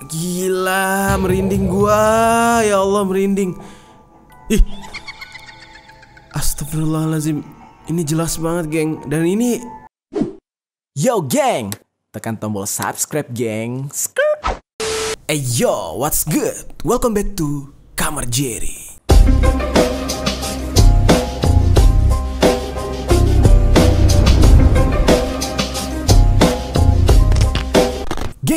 Gila, merinding gua. Ya Allah, merinding. Ih. Astagfirullahaladzim. Ini jelas banget, geng. Dan ini... Yo, geng. Tekan tombol subscribe, geng. Yo, what's good? Welcome back to Kamar Jerry.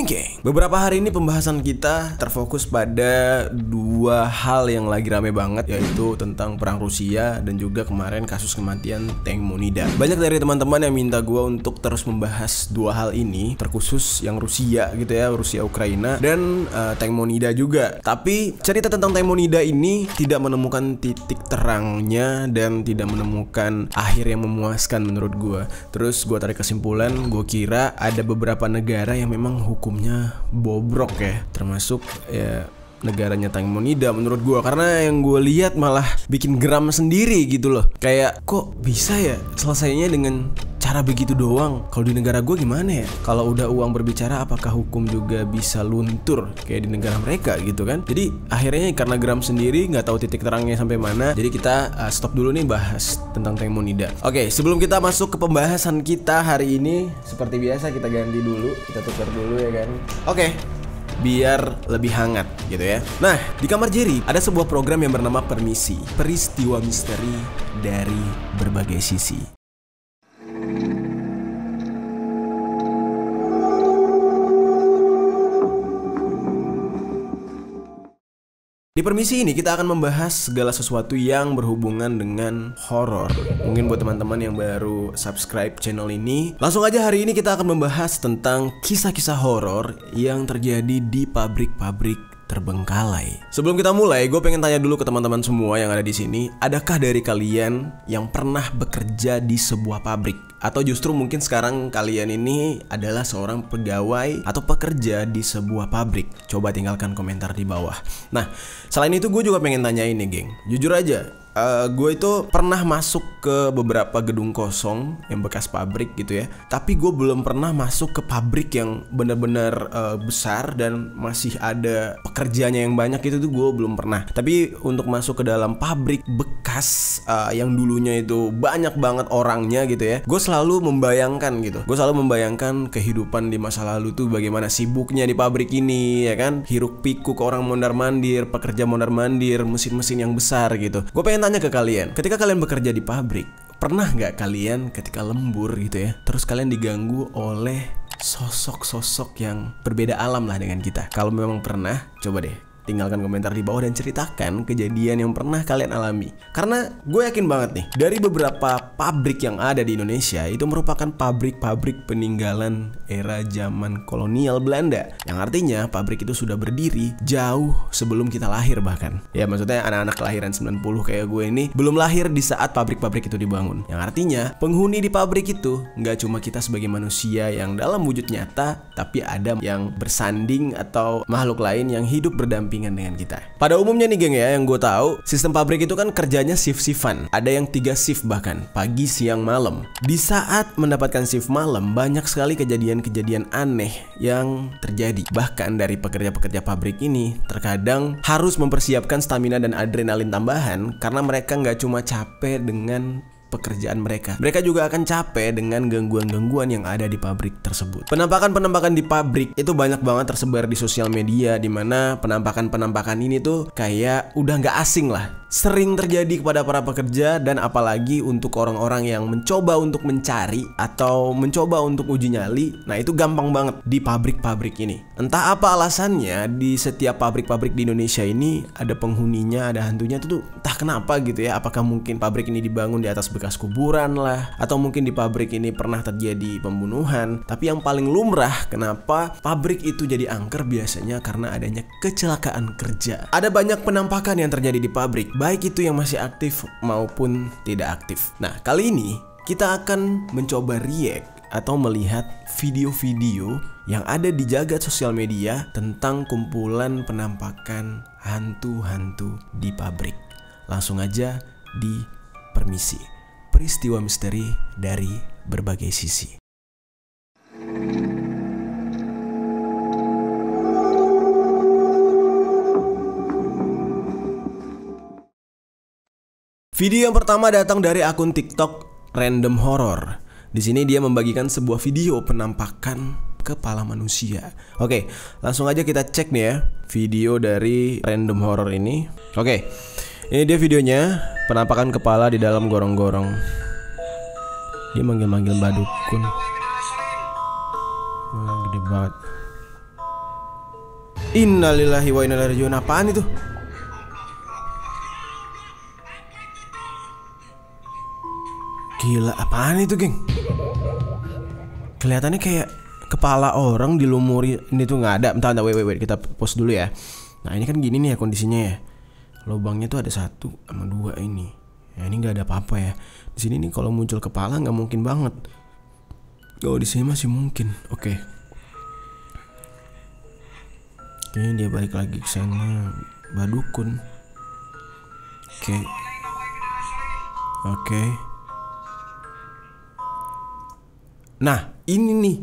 Geng, beberapa hari ini pembahasan kita terfokus pada dua hal yang lagi rame banget, yaitu tentang perang Rusia dan juga kemarin kasus kematian Tank Monida. Banyak dari teman-teman yang minta gue untuk terus membahas dua hal ini, terkhusus yang Rusia gitu ya, Rusia Ukraina dan Tank Monida juga. Tapi cerita tentang Tank Monida ini tidak menemukan titik terangnya dan tidak menemukan akhir yang memuaskan menurut gue. Terus gue tarik kesimpulan, gue kira ada beberapa negara yang memang hukumnya bobrok ya, termasuk ya negaranya Tank Monida menurut gue. Karena yang gue lihat malah bikin geram sendiri gitu loh. Kayak kok bisa ya selesainya dengan cara begitu doang. Kalau di negara gue gimana ya? Kalau udah uang berbicara, apakah hukum juga bisa luntur kayak di negara mereka gitu kan? Jadi akhirnya karena geram sendiri, nggak tahu titik terangnya sampai mana. Jadi kita stop dulu nih bahas tentang Tank Monida. Oke, sebelum kita masuk ke pembahasan kita hari ini, seperti biasa kita ganti dulu, kita tukar dulu ya kan? Oke, biar lebih hangat gitu ya. Nah, di Kamar Jerry ada sebuah program yang bernama Permisi, peristiwa misteri dari berbagai sisi. Di Permisi ini kita akan membahas segala sesuatu yang berhubungan dengan horor. Mungkin buat teman-teman yang baru subscribe channel ini, langsung aja hari ini kita akan membahas tentang kisah-kisah horor yang terjadi di pabrik-pabrik terbengkalai. Sebelum kita mulai, gue pengen tanya dulu ke teman-teman semua yang ada di sini, adakah dari kalian yang pernah bekerja di sebuah pabrik? Atau justru mungkin sekarang kalian ini adalah seorang pegawai atau pekerja di sebuah pabrik? Coba tinggalkan komentar di bawah. Nah, selain itu gue juga pengen tanya ini, geng. Jujur aja, gue itu pernah masuk ke beberapa gedung kosong yang bekas pabrik gitu ya. Tapi gue belum pernah masuk ke pabrik yang benar-benar besar dan masih ada pekerjanya yang banyak, itu tuh gue belum pernah. Tapi untuk masuk ke dalam pabrik bekas yang dulunya itu banyak banget orangnya gitu ya, gue selalu membayangkan gitu. Gue selalu membayangkan kehidupan di masa lalu tuh bagaimana sibuknya di pabrik ini ya kan. Hiruk pikuk orang mondar-mandir, pekerja mondar-mandir, mesin-mesin yang besar gitu. Gue pengen tanya ke kalian, ketika kalian bekerja di pabrik, pernah nggak kalian ketika lembur gitu ya, terus kalian diganggu oleh sosok-sosok yang berbeda alam lah dengan kita? Kalau memang pernah, coba deh tinggalkan komentar di bawah dan ceritakan kejadian yang pernah kalian alami. Karena gue yakin banget nih, dari beberapa pabrik yang ada di Indonesia itu merupakan pabrik-pabrik peninggalan era zaman kolonial Belanda. Yang artinya pabrik itu sudah berdiri jauh sebelum kita lahir bahkan. Ya maksudnya anak-anak kelahiran 90 kayak gue ini belum lahir di saat pabrik-pabrik itu dibangun. Yang artinya penghuni di pabrik itu nggak cuma kita sebagai manusia yang dalam wujud nyata, tapi ada yang bersanding atau makhluk lain yang hidup berdampingan dengan kita. Pada umumnya nih geng ya, yang gue tahu sistem pabrik itu kan kerjanya shift-shiftan. Ada yang 3 shift bahkan, pagi, siang, malam. Di saat mendapatkan shift malam, banyak sekali kejadian-kejadian aneh yang terjadi. Bahkan dari pekerja-pekerja pabrik ini terkadang harus mempersiapkan stamina dan adrenalin tambahan karena mereka nggak cuma capek dengan pekerjaan mereka, mereka juga akan capek dengan gangguan-gangguan yang ada di pabrik tersebut. Penampakan-penampakan di pabrik itu banyak banget tersebar di sosial media, dimana penampakan-penampakan ini tuh kayak udah nggak asing lah, sering terjadi kepada para pekerja dan apalagi untuk orang-orang yang mencoba untuk mencari atau mencoba untuk uji nyali. Nah itu gampang banget di pabrik-pabrik ini. Entah apa alasannya, di setiap pabrik-pabrik di Indonesia ini ada penghuninya, ada hantunya tuh entah kenapa gitu ya. Apakah mungkin pabrik ini dibangun di atas bekas kuburan lah, atau mungkin di pabrik ini pernah terjadi pembunuhan. Tapi yang paling lumrah, kenapa pabrik itu jadi angker biasanya karena adanya kecelakaan kerja. Ada banyak penampakan yang terjadi di pabrik, baik itu yang masih aktif maupun tidak aktif. Nah kali ini kita akan mencoba react atau melihat video-video yang ada di jagat sosial media tentang kumpulan penampakan hantu-hantu di pabrik. Langsung aja di Permisi, peristiwa misteri dari berbagai sisi. Video yang pertama datang dari akun TikTok Random Horror. Di sini dia membagikan sebuah video penampakan kepala manusia. Oke, langsung aja kita cek nih ya video dari Random Horror ini. Oke, ini dia videonya, penampakan kepala di dalam gorong-gorong. Dia manggil-manggil Mbak Dukun. Wah, gede banget. Innalillahi wa inna ilaihi raji'un. Apaan itu? Gila, apaan itu, geng? Kelihatannya kayak kepala orang dilumuri. Ini tuh nggak ada. Bentar, wait, kita pause dulu ya. Nah, ini kan gini nih ya kondisinya ya. Lubangnya tuh ada 1 sama 2 ini. Ya, ini nggak ada apa-apa ya. Di sini nih kalau muncul kepala nggak mungkin banget. Oh, di sini masih mungkin. Oke. Kayaknya dia balik lagi ke sana. Mbak Dukun. Oke. Nah, ini nih.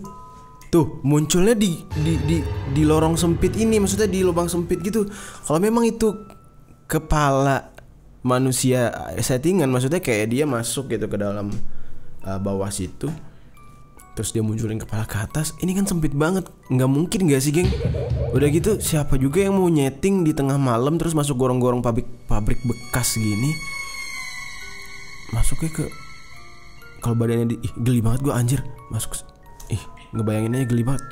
Tuh, munculnya di lorong sempit ini, maksudnya di lubang sempit gitu. Kalau memang itu kepala manusia settingan, maksudnya kayak dia masuk gitu ke dalam bawah situ, terus dia munculin kepala ke atas. Ini kan sempit banget, nggak mungkin gak sih, geng? Udah gitu, siapa juga yang mau nyeting di tengah malam terus masuk gorong-gorong pabrik bekas gini? Masuknya ke, kalau badannya geli banget gue, anjir. Masuk, ngebayangin aja geli banget.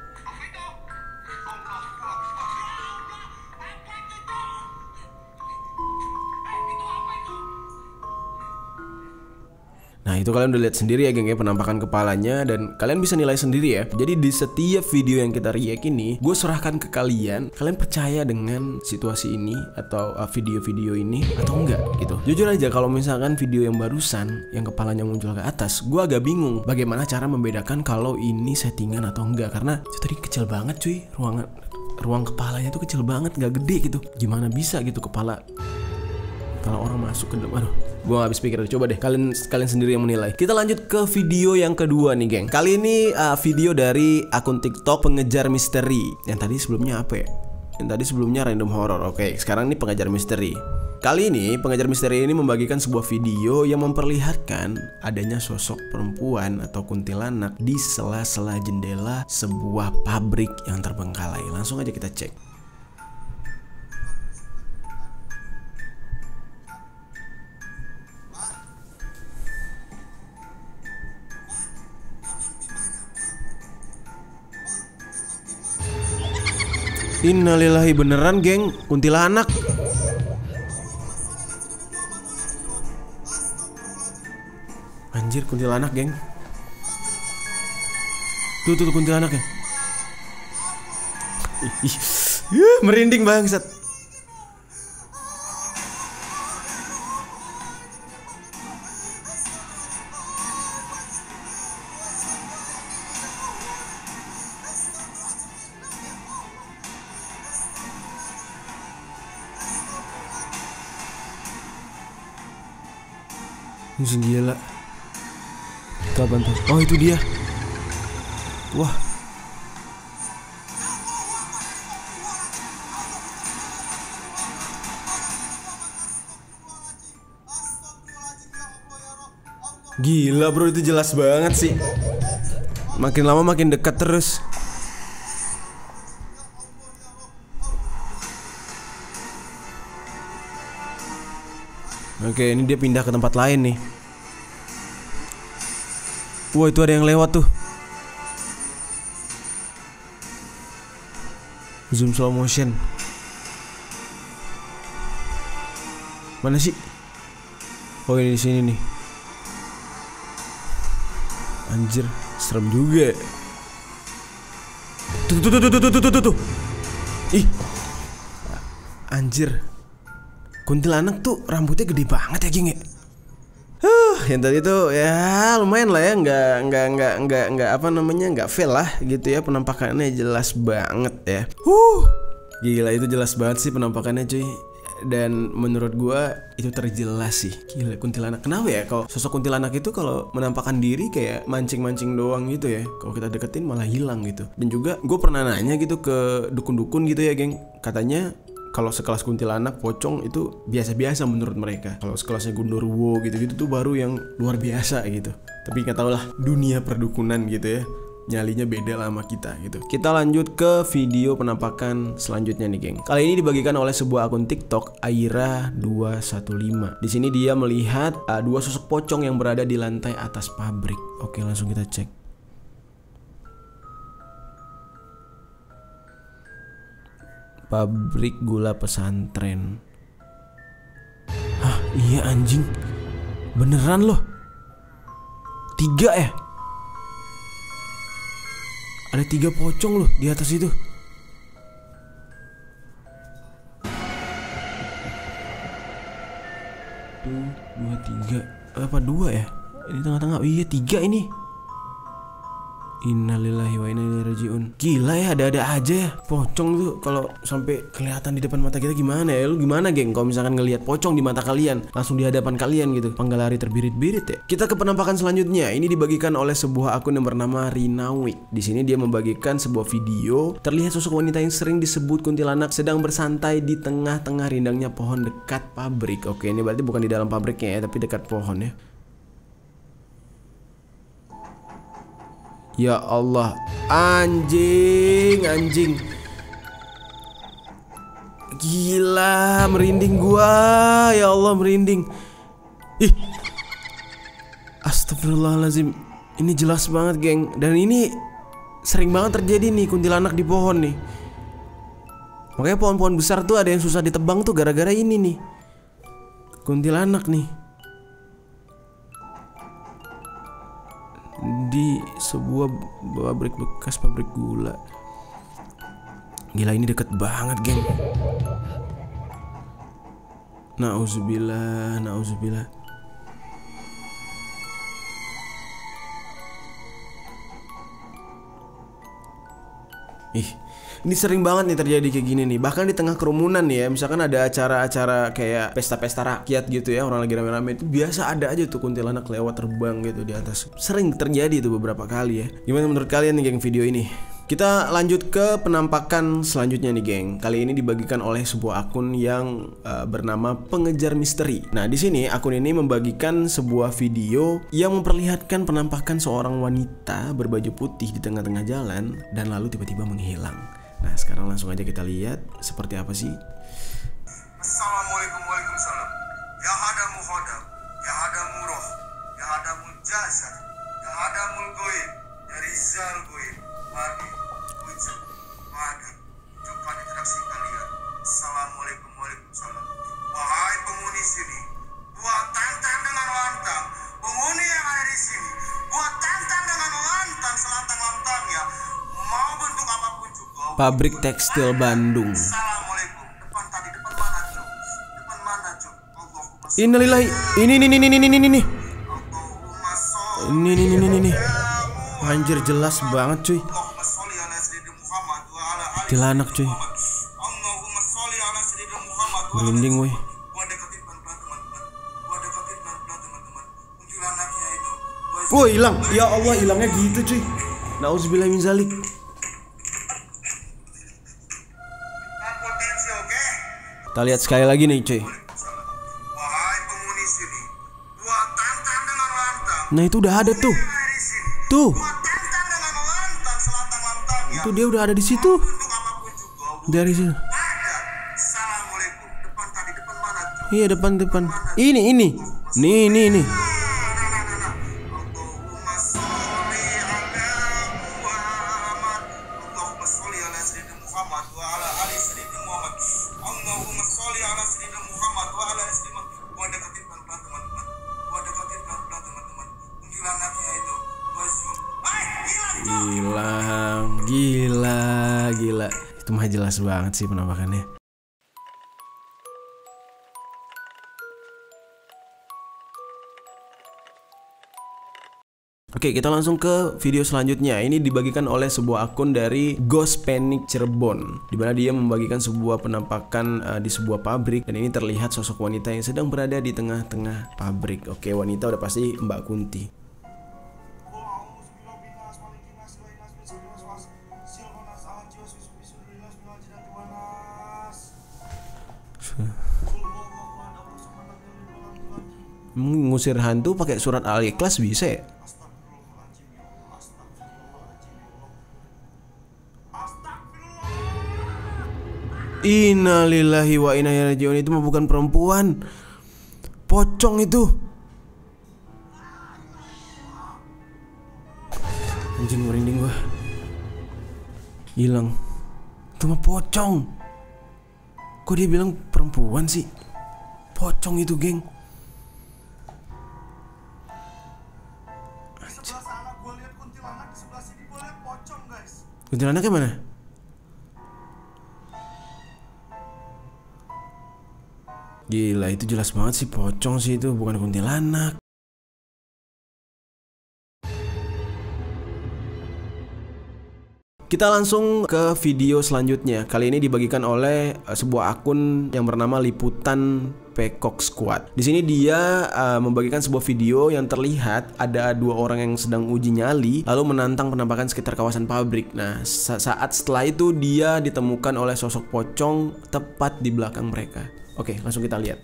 Nah, itu kalian udah lihat sendiri ya, geng, ya, penampakan kepalanya, dan kalian bisa nilai sendiri ya. Jadi di setiap video yang kita react ini, gue serahkan ke kalian. Kalian percaya dengan situasi ini atau video-video ini atau enggak gitu. Jujur aja, kalau misalkan video yang barusan yang kepalanya muncul ke atas, gue agak bingung bagaimana cara membedakan kalau ini settingan atau enggak. Karena itu tadi kecil banget cuy, ruang kepalanya tuh kecil banget, gak gede gitu. Gimana bisa gitu kepala orang masuk ke dalam. Aduh, gue gak habis pikir. Coba deh kalian sendiri yang menilai. Kita lanjut ke video yang kedua nih, geng. Kali ini video dari akun TikTok Pengejar Misteri. Yang tadi sebelumnya apa ya? Yang tadi sebelumnya Random Horror. Oke, sekarang ini Pengejar Misteri. Kali ini Pengejar Misteri ini membagikan sebuah video yang memperlihatkan adanya sosok perempuan atau kuntilanak di sela-sela jendela sebuah pabrik yang terbengkalai. Langsung aja kita cek. Innalillahi, beneran, geng, kuntilanak. Anjir, kuntilanak, geng. Tuh kuntilanak ya. Merinding bangsat. Gila. Itu apaan tuh? Oh, itu dia. Wah. Gila bro, itu jelas banget sih. Makin lama makin dekat terus. Oke, ini dia pindah ke tempat lain nih. Wah, itu ada yang lewat tuh. Zoom slow motion. Mana sih? Oh, ini di sini nih. Anjir, serem juga. Tuh. Ih. Anjir. Kuntilanak tuh rambutnya gede banget ya, geng ya. Yang tadi tuh ya lumayan lah ya, nggak apa namanya, nggak fail lah gitu ya, penampakannya jelas banget ya. Gila, itu jelas banget sih penampakannya cuy. Dan menurut gua itu terjelas sih. Gila, kuntilanak. Kenapa ya kalau sosok kuntilanak itu kalau menampakkan diri kayak mancing-mancing doang gitu ya. Kalau kita deketin malah hilang gitu. Dan juga gue pernah nanya gitu ke dukun-dukun gitu ya, geng. Katanya kalau sekelas kuntilanak, pocong itu biasa-biasa menurut mereka. Kalau sekelasnya Gundurwo gitu-gitu tuh baru yang luar biasa gitu. Tapi nggak tahu lah, dunia perdukunan gitu ya, nyalinya beda lah sama kita gitu. Kita lanjut ke video penampakan selanjutnya nih, geng. Kali ini dibagikan oleh sebuah akun TikTok, Aira215. Di sini dia melihat dua sosok pocong yang berada di lantai atas pabrik. Oke, langsung kita cek. Pabrik gula pesantren. Hah, iya anjing. Beneran loh. 3 ya? Ada 3 pocong loh di atas itu. Tuh, 2, 3. Apa 2 ya? Ini tengah-tengah. Iya 3 ini. Innalillahi wa inna ilaihi rajiun. Gila ya, ada-ada aja ya pocong tuh. Kalau sampai kelihatan di depan mata kita gimana ya? Lu gimana, geng? Kalau misalkan ngelihat pocong di mata kalian, langsung di hadapan kalian gitu, panggal lari terbirit-birit ya. Kita ke penampakan selanjutnya. Ini dibagikan oleh sebuah akun yang bernama Rinawik. Di sini dia membagikan sebuah video. Terlihat sosok wanita yang sering disebut kuntilanak sedang bersantai di tengah-tengah rindangnya pohon dekat pabrik. Oke, ini berarti bukan di dalam pabriknya ya, tapi dekat pohon ya. Ya Allah, anjing. Gila, merinding gua. Ya Allah, merinding. Ih, astagfirullahaladzim. Ini jelas banget, geng. Dan ini sering banget terjadi nih, kuntilanak di pohon nih. Makanya pohon-pohon besar tuh ada yang susah ditebang tuh gara-gara ini nih, kuntilanak nih. Di sebuah bekas pabrik gula. Gila, ini deket banget, geng. Nauzubillah. Ini sering banget nih terjadi kayak gini nih. Bahkan di tengah kerumunan nih ya, misalkan ada acara-acara kayak pesta-pesta rakyat gitu ya, orang lagi rame-rame, itu biasa ada aja tuh kuntilanak lewat terbang gitu di atas. Sering terjadi tuh beberapa kali ya. Gimana menurut kalian nih, geng, video ini? Kita lanjut ke penampakan selanjutnya nih, geng. Kali ini dibagikan oleh sebuah akun yang bernama Pengejar Misteri. Nah, di sini akun ini membagikan sebuah video yang memperlihatkan penampakan seorang wanita berbaju putih di tengah-tengah jalan dan lalu tiba-tiba menghilang. Nah, sekarang langsung aja kita lihat seperti apa sih. Assalamualaikum, waalaikumsalam. Ya hadamu khodam, ya hadamu roh, ya hadamu jasad, ya hadamul goib, ya rizal goib, madi, wujud, madi, tunjukkan interaksi kalian. Assalamualaikum, waalaikumsalam. Wahai penghuni sini, buat tantang dengan lantang. Penghuni yang ada di sini, buat tantang dengan lantang selantang-lantangnya. Mau bentuk apapun juga. Pabrik tekstil Bandung. Assalamualaikum. Depan tadi, depan mana, Cuk? Depan mana, Cuk? Allahumma Innalillahi. Ini. Ini. Anjir, jelas banget cuy. Kuntilanak cuy. Merinding weh. Woi, hilang. Ya Allah, hilangnya gitu cuy. Nauzubillah min zalik. Kita lihat sekali lagi nih cuy. Wahai penghuni sini, buat tantang dengan lantang. Nah, itu udah ada tuh. Tuh. Buat tantang dengan lantang selantang-lantangnya. Itu dia udah ada di situ. Bentuk apapun juga. Dari situ. Ada. Assalamualaikum. Depan tadi, depan mana, Cuk? Iya, depan. Ini. Nih. Allahumma sholli ala Muhammad. Allahumma sholli ala sayyidina Muhammad wa ala ali sayyidina Muhammad. Allahumma sholli ala sayyidina Muhammad wa ala ali sayyidina Muhammad. Gua deketin pelan-pelan, teman-teman. Kuntilanaknya itu. Hilang. Gila. Itu mah jelas banget sih penampakannya. Oke, kita langsung ke video selanjutnya. Ini dibagikan oleh sebuah akun dari Ghost Panic Cirebon, di mana dia membagikan sebuah penampakan di sebuah pabrik, dan ini terlihat sosok wanita yang sedang berada di tengah-tengah pabrik. Oke, wanita udah pasti Mbak Kunti. Ngusir hantu pakai surat Al-Ikhlas bisa ya? Innalillahi wa inna ilaihi raji'un. Itu mah bukan perempuan, pocong itu. Anjing, merinding gua. Hilang. Itu mah pocong. Kok dia bilang perempuan sih? Pocong itu, geng. Sebelah sana gue lihat kuntilanak, di sebelah sini gue lihat pocong, guys. Kuntilanaknya mana? Gila, itu jelas banget sih pocong sih, itu bukan kuntilanak. Kita langsung ke video selanjutnya. Kali ini dibagikan oleh sebuah akun yang bernama Liputan Peacock Squad. Di sini dia membagikan sebuah video yang terlihat ada dua orang yang sedang uji nyali lalu menantang penampakan sekitar kawasan pabrik. Nah, saat setelah itu dia ditemukan oleh sosok pocong tepat di belakang mereka. Oke, langsung kita lihat.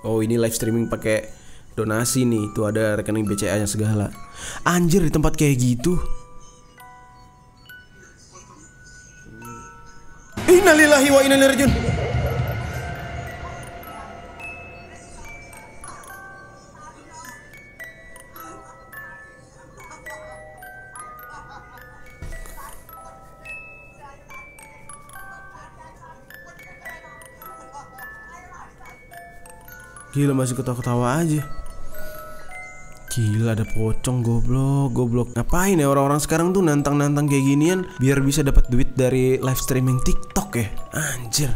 Oh, ini live streaming pakai donasi nih, tuh ada rekening BCA-nya segala. Anjir, di tempat kayak gitu. Innalillahi wa inna ilaihi raji'un. Gila, masih ketawa-ketawa aja. Gila, ada pocong, goblok. Ngapain ya orang-orang sekarang tuh nantang-nantang kayak ginian biar bisa dapat duit dari live streaming TikTok ya? Anjir.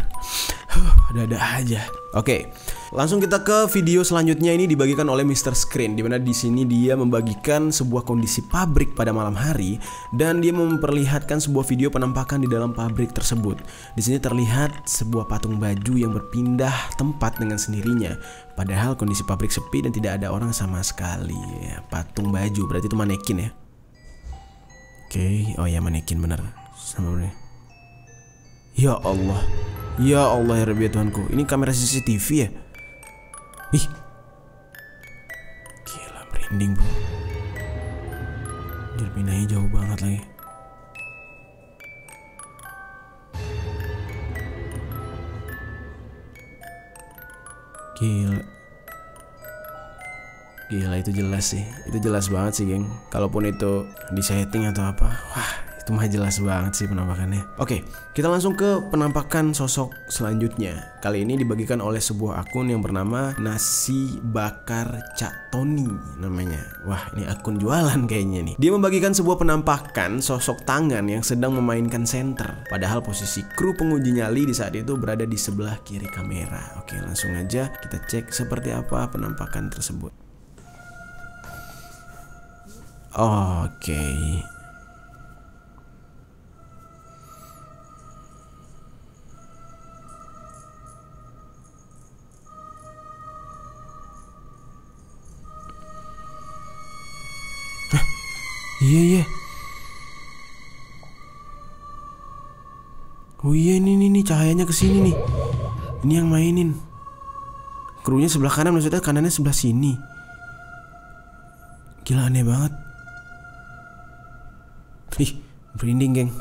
Ada-ada aja. Oke, langsung kita ke video selanjutnya. Ini dibagikan oleh Mr. Screen, dimana di sini dia membagikan sebuah kondisi pabrik pada malam hari dan dia memperlihatkan sebuah video penampakan di dalam pabrik tersebut. Di sini terlihat sebuah patung baju yang berpindah tempat dengan sendirinya. Padahal kondisi pabrik sepi dan tidak ada orang sama sekali. Ya, patung baju berarti itu manekin ya. Oke, oh ya manekin bener. Sama bener. Ya Allah. Ya Allah ya Rabbi ya Tuhanku. Ini kamera CCTV ya? Ih. Gila, merinding bro. Jadi pindahnya jauh banget lagi. Gila itu jelas sih. Itu jelas banget sih geng. Kalaupun itu di setting atau apa, wah itu mah jelas banget sih penampakannya. Oke, kita langsung ke penampakan sosok selanjutnya. Kali ini dibagikan oleh sebuah akun yang bernama Nasi Bakar Cak Tony namanya. Wah, ini akun jualan kayaknya nih. Dia membagikan sebuah penampakan sosok tangan yang sedang memainkan senter. Padahal posisi kru penguji nyali di saat itu berada di sebelah kiri kamera. Oke, langsung aja kita cek seperti apa penampakan tersebut. Oke. Iya. Oh iya, ini cahayanya kesini nih. Ini yang mainin. Krunya sebelah kanan, maksudnya kanannya sebelah sini. Gila, aneh banget. Ih, merinding geng.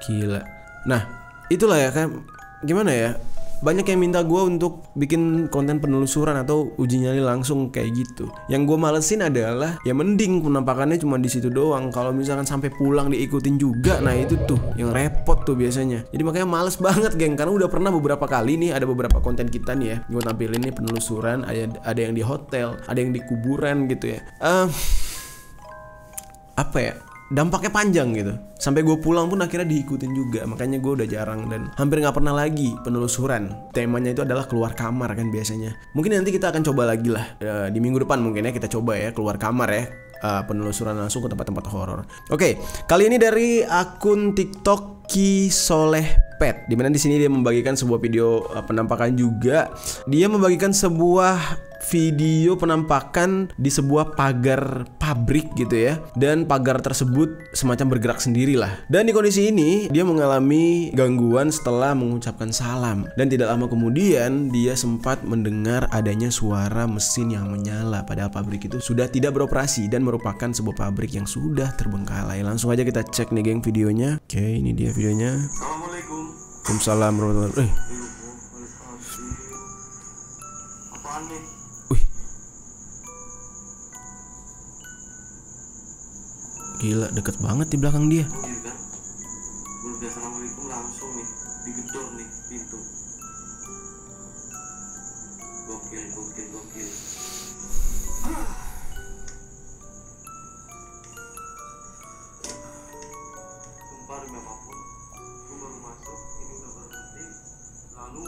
Gila. Nah, itulah ya kan. Gimana ya? Banyak yang minta gue untuk bikin konten penelusuran atau uji nyali langsung kayak gitu. Yang gue malesin adalah ya mending penampakannya cuma di situ doang. Kalau misalkan sampai pulang diikutin juga, nah itu tuh yang repot tuh biasanya. Jadi makanya males banget geng. Karena udah pernah beberapa kali nih ada beberapa konten kita nih ya, gue tampilin nih penelusuran. Ada yang di hotel, ada yang di kuburan gitu ya. Apa ya? Dampaknya panjang gitu. Sampai gue pulang pun akhirnya diikutin juga. Makanya gue udah jarang dan hampir gak pernah lagi penelusuran. Temanya itu adalah keluar kamar kan biasanya. Mungkin nanti kita akan coba lagi lah di minggu depan mungkin ya kita coba ya keluar kamar ya. Penelusuran langsung ke tempat-tempat horor. Oke, kali ini dari akun TikTok Ki Soleh Pet, dimana di sini dia membagikan sebuah video penampakan juga. Dia membagikan sebuah video penampakan di sebuah pagar pabrik gitu ya. Dan pagar tersebut semacam bergerak sendiri lah. Dan di kondisi ini dia mengalami gangguan setelah mengucapkan salam. Dan tidak lama kemudian dia sempat mendengar adanya suara mesin yang menyala. Padahal pabrik itu sudah tidak beroperasi dan merupakan sebuah pabrik yang sudah terbengkalai. Langsung aja kita cek nih geng videonya. Oke, ini dia videonya. Assalamualaikum. Waalaikumsalam warahmatullahi wabarakatuh. Apaan nih? Wih, gila deket banget di belakang dia. Iya kan? Belum biasa assalamualaikum langsung nih digedor nih pintu. Gokil. Sumpah demi apapun, gue baru masuk, ini udah berhenti, lalu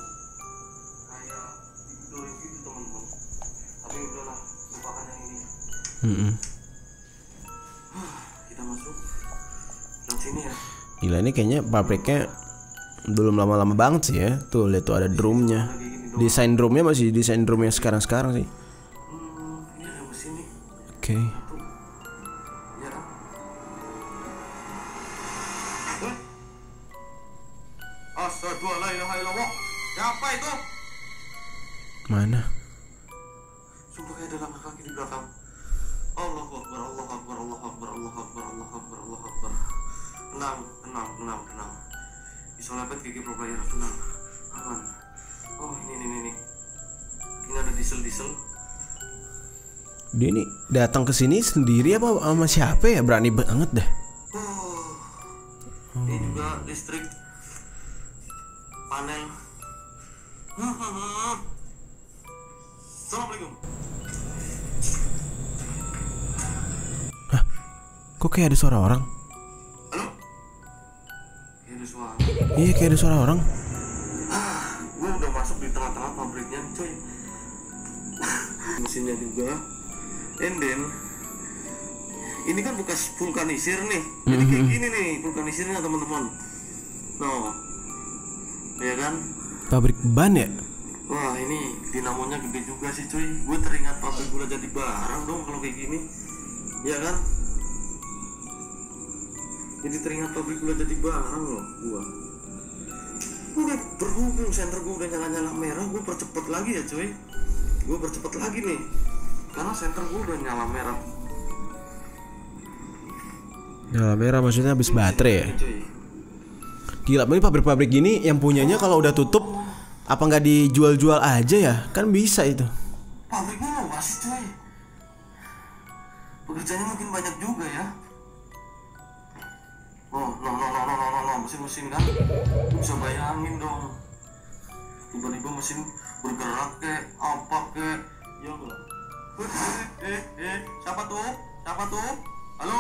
kayak digedorin gitu temen-temen. Tapi udahlah, lupakan yang ini. Kita masuk dan sini ya. Gila, ini kayaknya pabriknya belum lama-lama banget sih ya. Tuh lihat tuh ada drumnya. Desain drumnya masih desain drum yang sekarang-sekarang sih. Ini ada mesin nih. Oke. Ya kan? Asyhadu an la ilaha illallah. Siapa itu? Mana? Sumpah kayak ada langkah kaki di belakang. Allahu Akbar, Allahu Akbar, Allahu Akbar, Allahu Akbar, Allahu Akbar, Allahu Akbar. Tenang. Isolabet gigi pro player, tenang. Aman. Oh ini. Ini ada diesel. Dia ini datang ke sini sendiri apa sama siapa ya? Berani banget dah. Ini juga listrik panel. Assalamualaikum. Kok kayak ada suara orang? Halo? Kayak ada suara. Iya, kayak ada suara orang. Gue udah masuk di tengah-tengah pabriknya, coy. Mesinnya juga. And then ini kan bekas vulkanisir nih. Jadi kayak gini nih vulkanisirnya teman-teman. No. Ya kan? Pabrik ban ya? Wah, ini dinamonya gede juga sih, cuy. Gue teringat pabrik gula jadi barang dong kalau kayak gini. Ya kan? Jadi teringat pabrik gula jadi barang loh gua. Udah berhubung senter gua udah nyala-nyala merah, gua percepat lagi ya, cuy. Gua percepat lagi nih. Karena senter gua udah nyala merah. Nyala merah maksudnya habis baterai ya? Cuy. Gila, ini pabrik-pabrik gini yang punyanya kalau udah tutup apa nggak dijual-jual aja ya? Kan bisa itu. Pabriknya luas sih, cuy. Pekerjaannya mungkin banyak juga ya. Oh, no, mesin-mesin kan. Lu bisa bayangin dong. Tiba-tiba mesin bergerak kek, apa kek. Ya enggak. Siapa tuh? Halo?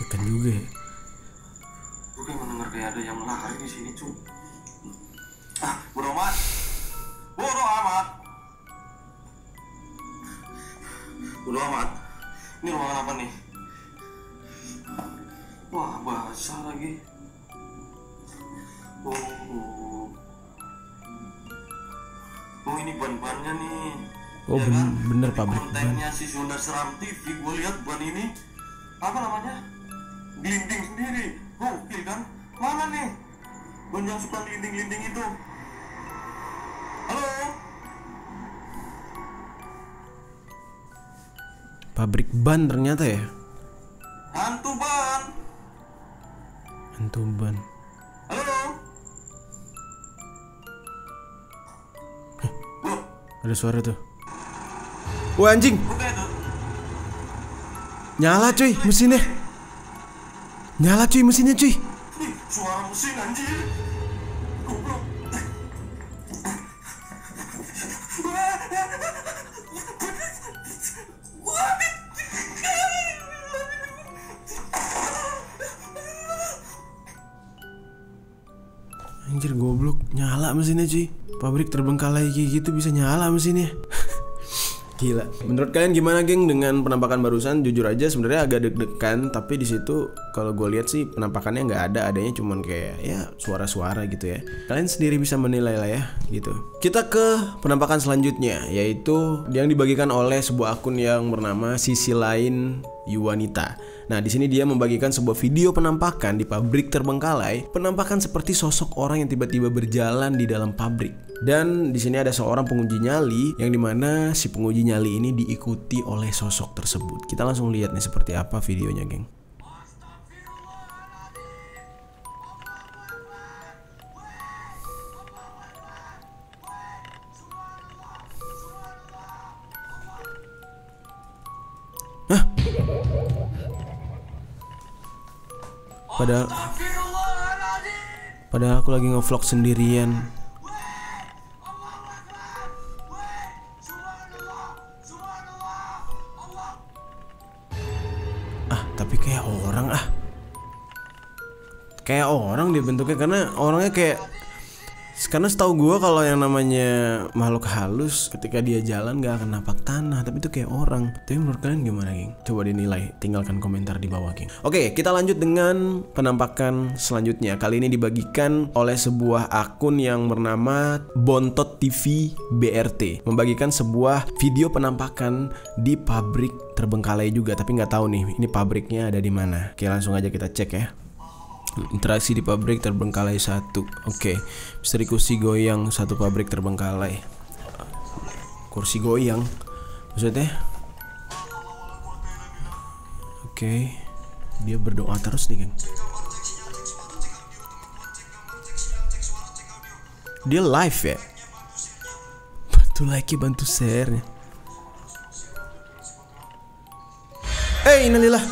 Tekan juga ya. Gue kayak mendengar kayak ada yang lari di sini, cuy. Bodo amat. Ini ruangan apa nih? Wah, basah lagi. Oh, ini ban-bannya nih. Oh, ya kan? bener Di pabrik ban. kontennya si Zonda Seram TV, gue lihat ban ini apa namanya? Gelinding sendiri. Gokil kan? Mana nih? Ban yang suka gelinding-gelinding itu. Halo? Pabrik ban ternyata ya. Hantu ban. Hantu ban. Halo? Ada suara tuh. Wah, anjing. Oke tuh. Nyala cuy mesinnya. Cuy. Ih, suara mesin anjir. Goblok. Anjir goblok, nyala mesinnya cuy. Pabrik terbengkalai kayak gitu bisa nyala mesinnya. Gila. Menurut kalian gimana geng dengan penampakan barusan? Jujur aja sebenarnya agak deg-degan, tapi di situ kalau gue lihat sih penampakannya nggak ada, adanya cuman kayak ya suara-suara gitu ya. Kalian sendiri bisa menilai lah ya gitu. Kita ke penampakan selanjutnya, yaitu yang dibagikan oleh sebuah akun yang bernama Sisi Lain Yuwanita. Nah, di sini dia membagikan sebuah video penampakan di pabrik terbengkalai, penampakan seperti sosok orang yang tiba-tiba berjalan di dalam pabrik. Dan di sini ada seorang penguji nyali yang dimana si penguji nyali ini diikuti oleh sosok tersebut. Kita langsung lihat nih seperti apa videonya, geng. Hah? Padahal aku lagi nge-vlog sendirian. Tapi kayak orang kayak orang dia bentuknya, karena orangnya kayak, karena setahu gue kalau yang namanya makhluk halus ketika dia jalan gak akan napak tanah, tapi itu kayak orang. Tapi menurut kalian gimana, geng? Coba dinilai, tinggalkan komentar di bawah, geng. Oke, kita lanjut dengan penampakan selanjutnya. Kali ini dibagikan oleh sebuah akun yang bernama Bontot TV BRT, membagikan sebuah video penampakan di pabrik terbengkalai juga, tapi nggak tahu nih ini pabriknya ada di mana. Oke, langsung aja kita cek ya. Interaksi di pabrik terbengkalai 1. Oke. Misteri kursi goyang 1 pabrik terbengkalai. Kursi goyang maksudnya? Oke. Dia berdoa terus nih, geng. Dia live ya. Bantu like, bantu share. Innalillah.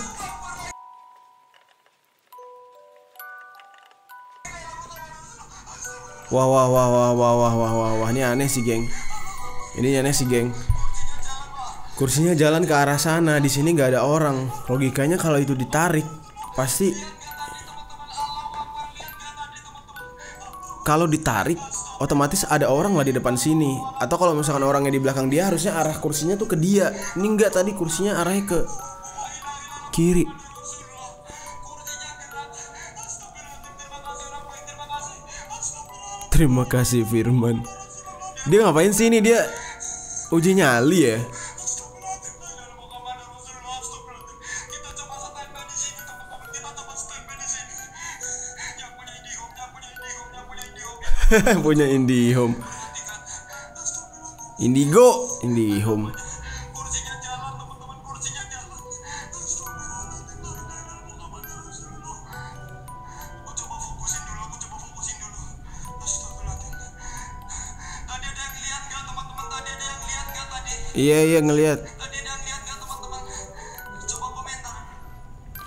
Wah, ini aneh sih, geng. Ini aneh sih, geng. Kursinya jalan ke arah sana, di sini nggak ada orang. Logikanya kalau itu ditarik, pasti kalau ditarik otomatis ada orang lah di depan sini. Atau kalau misalkan orangnya di belakang dia, harusnya arah kursinya tuh ke dia. Ini enggak, tadi kursinya arahnya ke kiri. Terima kasih Firman. Dia ngapain sih ini? Dia uji nyali ya. Punya IndiHome. IndiHome. Iya ngelihat.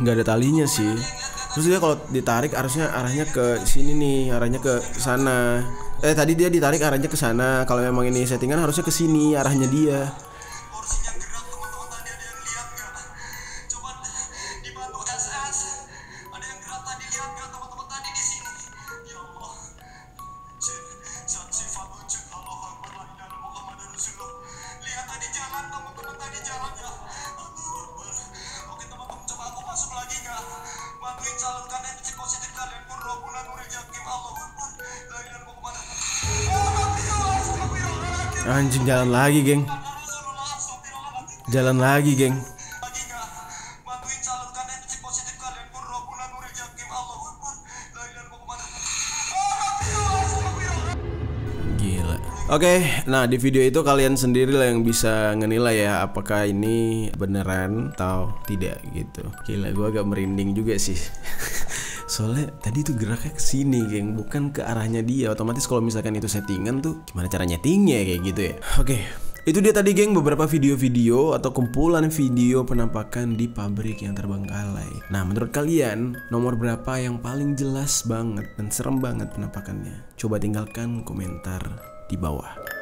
Nggak ada talinya sih. Terus dia kalau ditarik harusnya arahnya ke sini nih, arahnya ke sana. Tadi dia ditarik arahnya ke sana. Kalau memang ini settingan harusnya ke sini arahnya dia. Anjing, jalan lagi, geng. Gila. Oke, nah di video itu kalian sendiri lah yang bisa ngenilai ya, apakah ini beneran atau tidak gitu. Gila, gue agak merinding juga sih. Soalnya tadi tuh geraknya ke sini, geng, bukan ke arahnya dia. Otomatis kalau misalkan itu settingan tuh gimana cara nyetingnya kayak gitu ya. Oke, itu dia tadi, geng, beberapa video-video atau kumpulan video penampakan di pabrik yang terbengkalai. Nah, menurut kalian nomor berapa yang paling jelas banget dan serem banget penampakannya? Coba tinggalkan komentar di bawah.